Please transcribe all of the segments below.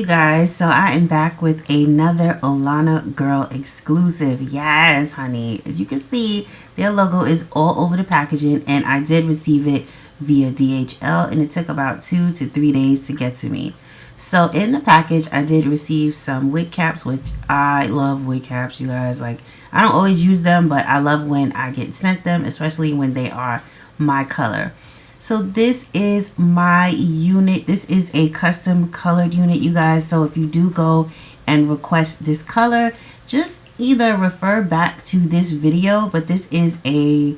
you guys, so I am back with another OLONAGIRL exclusive. Yes, honey. As you can see, their logo is all over the packaging, and I did receive it via DHL, and it took about 2 to 3 days to get to me. So in the package, I did receive some wig caps, which I love wig caps, you guys. Like, I don't always use them, but I love when I get sent them, especially when they are my color. So this is my unit. This is a custom colored unit, you guys. So if you do go and request this color, just either refer back to this video, but this is a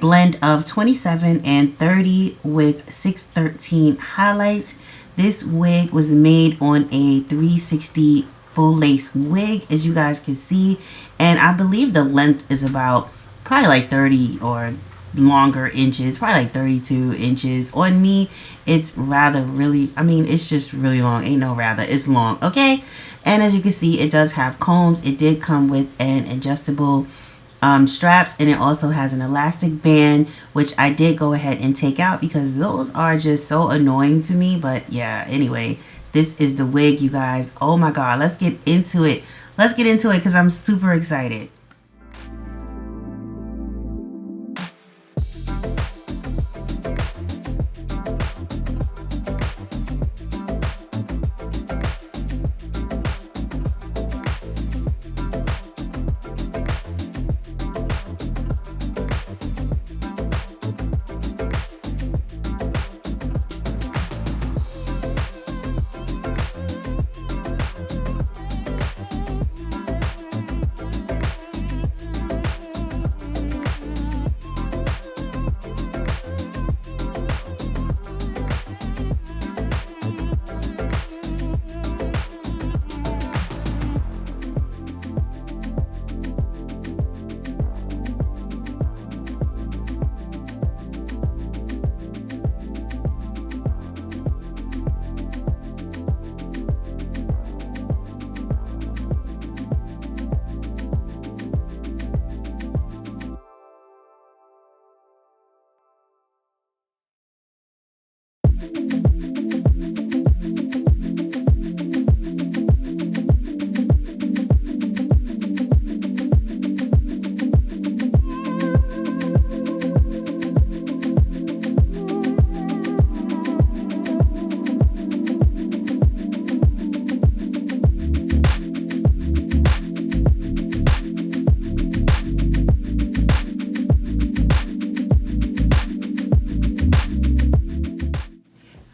blend of 27 and 30 with 613 highlights. This wig was made on a 360 full lace wig, as you guys can see, and I believe the length is about probably like 30 or longer inches, probably like 32 inches. On me, it's rather really, I mean, it's just really long. Ain't no rather, it's long, okay? And as you can see, it does have combs. It did come with an adjustable straps, and it also has an elastic band, which I did go ahead and take out because those are just so annoying to me. But yeah, anyway, this is the wig, you guys. Oh my god, let's get into it. Let's get into it because I'm super excited.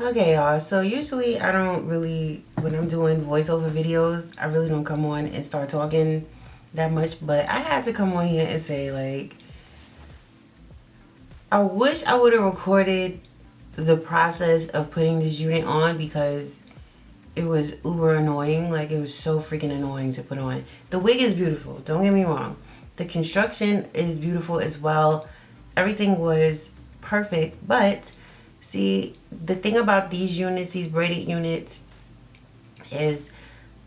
Okay, y'all, so usually I don't really, when I'm doing voiceover videos, I really don't come on and start talking that much, but I had to come on here and say, like, I wish I would have recorded the process of putting this unit on because it was uber annoying. Like, it was so freaking annoying to put on. The wig is beautiful, don't get me wrong. The construction is beautiful as well. Everything was perfect, but see, the thing about these units, these braided units, is,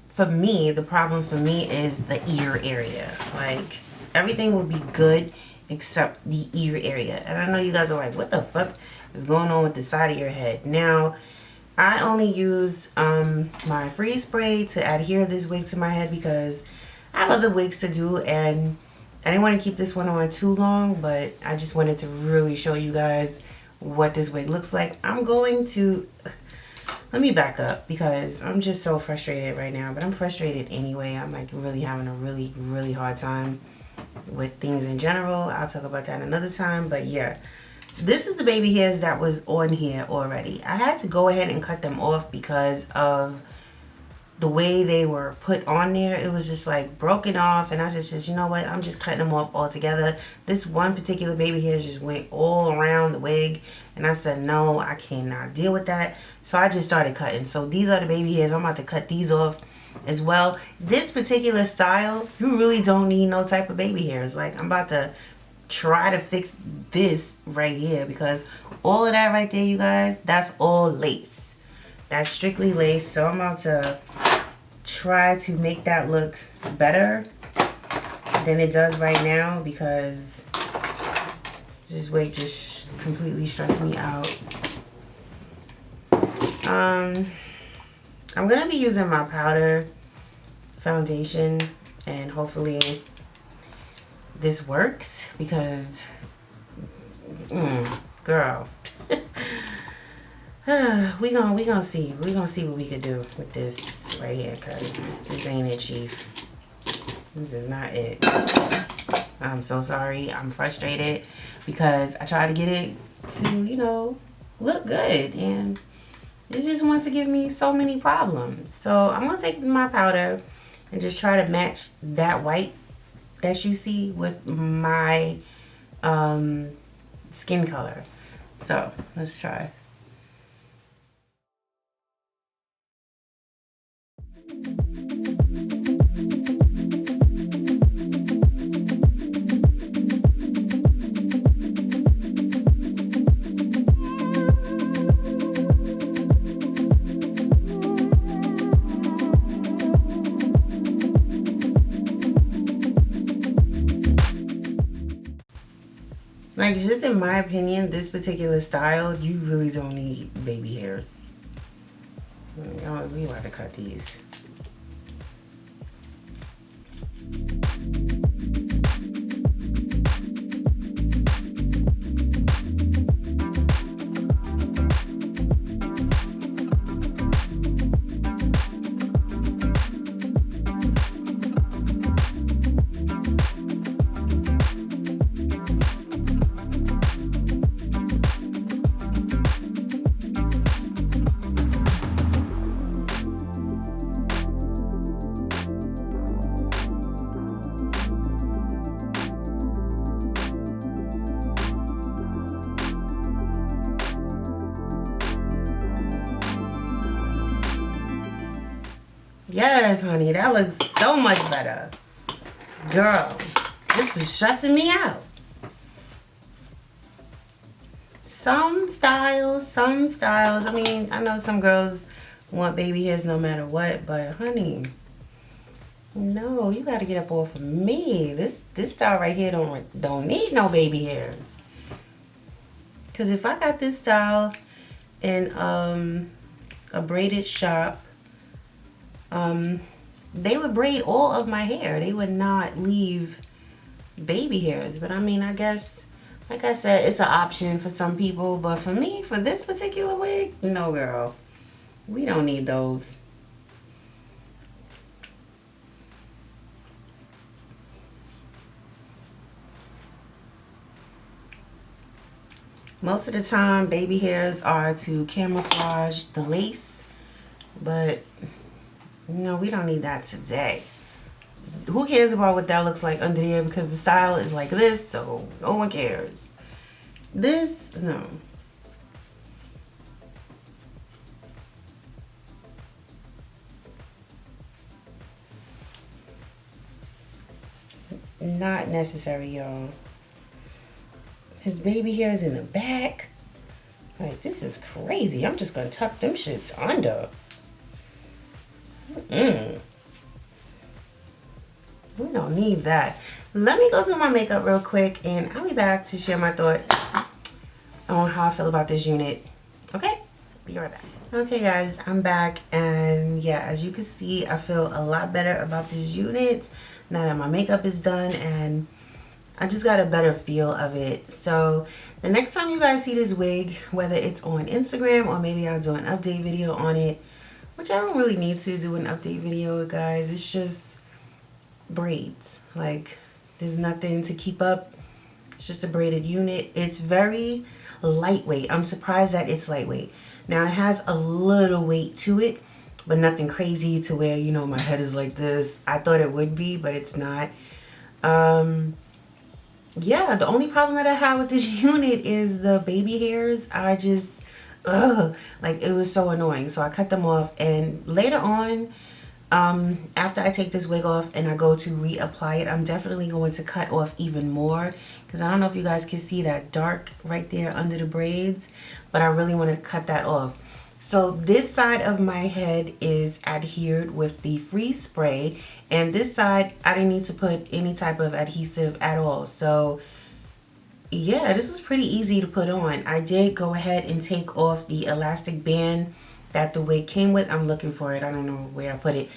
for me, the problem for me is the ear area. Like, everything would be good except the ear area. And I know you guys are like, what the fuck is going on with the side of your head? Now, I only use my freeze spray to adhere this wig to my head because I have other wigs to do, and I didn't want to keep this one on too long, but I just wanted to really show you guys what this wig looks like. I'm going to, let me back up because I'm just so frustrated right now, but I'm frustrated anyway. I'm like really having a really hard time with things in general. I'll talk about that another time, but yeah, this is the baby hairs that was on here already. I had to go ahead and cut them off because of the way they were put on there. It was just like broken off, and I just you know what, I'm just cutting them off altogether. This one particular baby hair just went all around the wig, and I said no, I cannot deal with that. So I just started cutting. So these are the baby hairs. I'm about to cut these off as well. This particular style, you really don't need no type of baby hairs. Like, I'm about to try to fix this right here because all of that right there, you guys, that's all lace. That's strictly lace. So I'm about to try to make that look better than it does right now because this wig just completely stressed me out. I'm gonna be using my powder foundation, and hopefully this works because girl. we gonna see what we could do with this right here, cause this ain't it, chief. This is not it. I'm so sorry. I'm frustrated because I tried to get it to, you know, look good, and it just wants to give me so many problems. So I'm gonna take my powder and just try to match that white that you see with my skin color. So let's try. Like, just in my opinion, this particular style, you really don't need baby hairs. We about to cut these. Yes, honey, that looks so much better. Girl, this was stressing me out. Some styles. I mean, I know some girls want baby hairs no matter what, but honey, no, you gotta get up off of me. This style right here don't need no baby hairs. Cause if I got this style in a braided shop, they would braid all of my hair. They would not leave baby hairs. But I mean, I guess, like I said, it's an option for some people. But for me, for this particular wig, no, girl. We don't need those. Most of the time, baby hairs are to camouflage the lace. But no, we don't need that today. Who cares about what that looks like under there, because the style is like this, so no one cares. This, no. Not necessary, y'all. His baby hairs in the back. Like, this is crazy. I'm just gonna tuck them shits under. We don't need that. Let me go do my makeup real quick, and I'll be back to share my thoughts on how I feel about this unit. Okay? Be right back. Okay, guys, I'm back, and yeah, as you can see, I feel a lot better about this unit now that my makeup is done, and I just got a better feel of it. So the next time you guys see this wig, whether it's on Instagram or maybe I'll do an update video on it, which I don't really need to do an update video, guys. It's just braids. Like, there's nothing to keep up. It's just a braided unit. It's very lightweight. I'm surprised that it's lightweight. Now, it has a little weight to it, but nothing crazy to where, you know, my head is like this. I thought it would be, but it's not. Yeah, the only problem that I have with this unit is the baby hairs. I just, like, it was so annoying. So I cut them off, and later on, after I take this wig off and I go to reapply it, I'm definitely going to cut off even more, because I don't know if you guys can see that dark right there under the braids, but I really want to cut that off. So this side of my head is adhered with the freeze spray, and this side I didn't need to put any type of adhesive at all. So yeah, this was pretty easy to put on. I did go ahead and take off the elastic band that the wig came with. I'm looking for it. I don't know where I put it.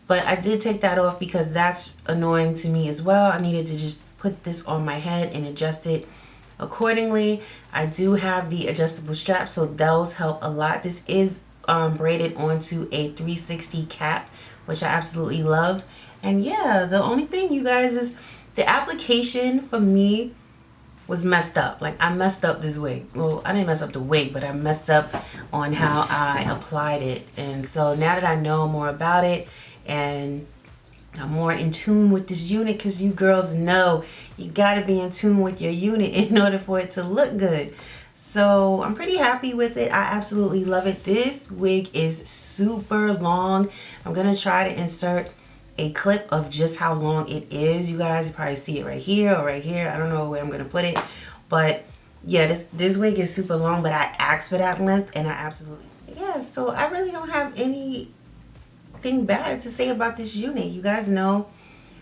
But I did take that off because that's annoying to me as well. I needed to just put this on my head and adjust it accordingly. I do have the adjustable straps, so those help a lot. This is braided onto a 360 cap, which I absolutely love. And yeah, the only thing, you guys, is the application for me was messed up. Like, I messed up this wig. Well, I didn't mess up the wig, but I messed up on how I applied it. And so now that I know more about it and I'm more in tune with this unit, because you girls know you got to be in tune with your unit in order for it to look good. So I'm pretty happy with it. I absolutely love it. This wig is super long. I'm going to try to insert a clip of just how long it is. You guys probably see it right here or right here. I don't know where I'm going to put it. But yeah, this wig is super long, but I asked for that length and I absolutely... Yeah, so I really don't have anything bad to say about this unit. You guys know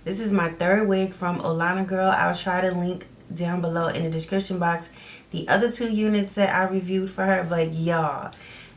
this is my third wig from OLONAGIRL. I'll try to link down below in the description box the other 2 units that I reviewed for her. But y'all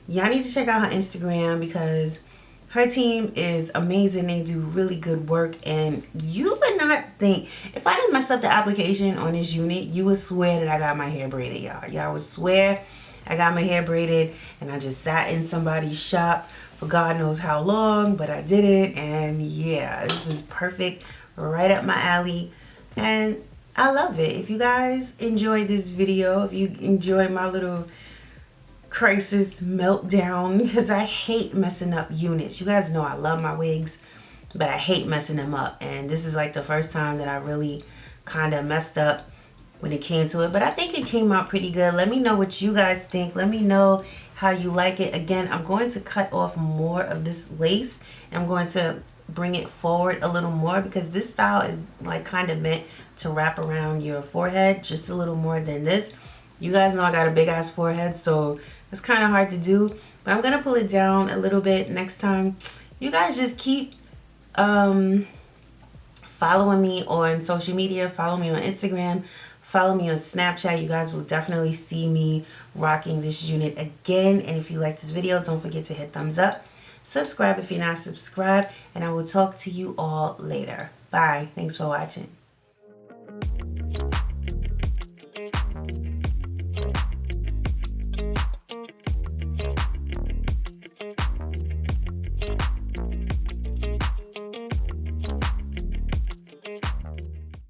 need to check out her Instagram because her team is amazing. They do really good work, and you would not think, if I didn't mess up the application on this unit, you would swear that I got my hair braided, y'all. Y'all would swear I got my hair braided and I just sat in somebody's shop for God knows how long, but I didn't. And yeah, this is perfect, right up my alley, and I love it. If you guys enjoyed this video, if you enjoyed my little crisis meltdown, because I hate messing up units. You guys know I love my wigs, but I hate messing them up, and this is like the first time that I really kind of messed up when it came to it. But I think it came out pretty good. Let me know what you guys think. Let me know how you like it. Again, I'm going to cut off more of this lace. I'm going to bring it forward a little more because this style is like kind of meant to wrap around your forehead just a little more than this. You guys know I got a big ass forehead, so it's kind of hard to do, but I'm gonna pull it down a little bit next time. You guys just keep following me on social media. Follow me on Instagram, follow me on Snapchat. You guys will definitely see me rocking this unit again. And if you like this video, don't forget to hit thumbs up, subscribe if you're not subscribed, and I will talk to you all later. Bye. Thanks for watching.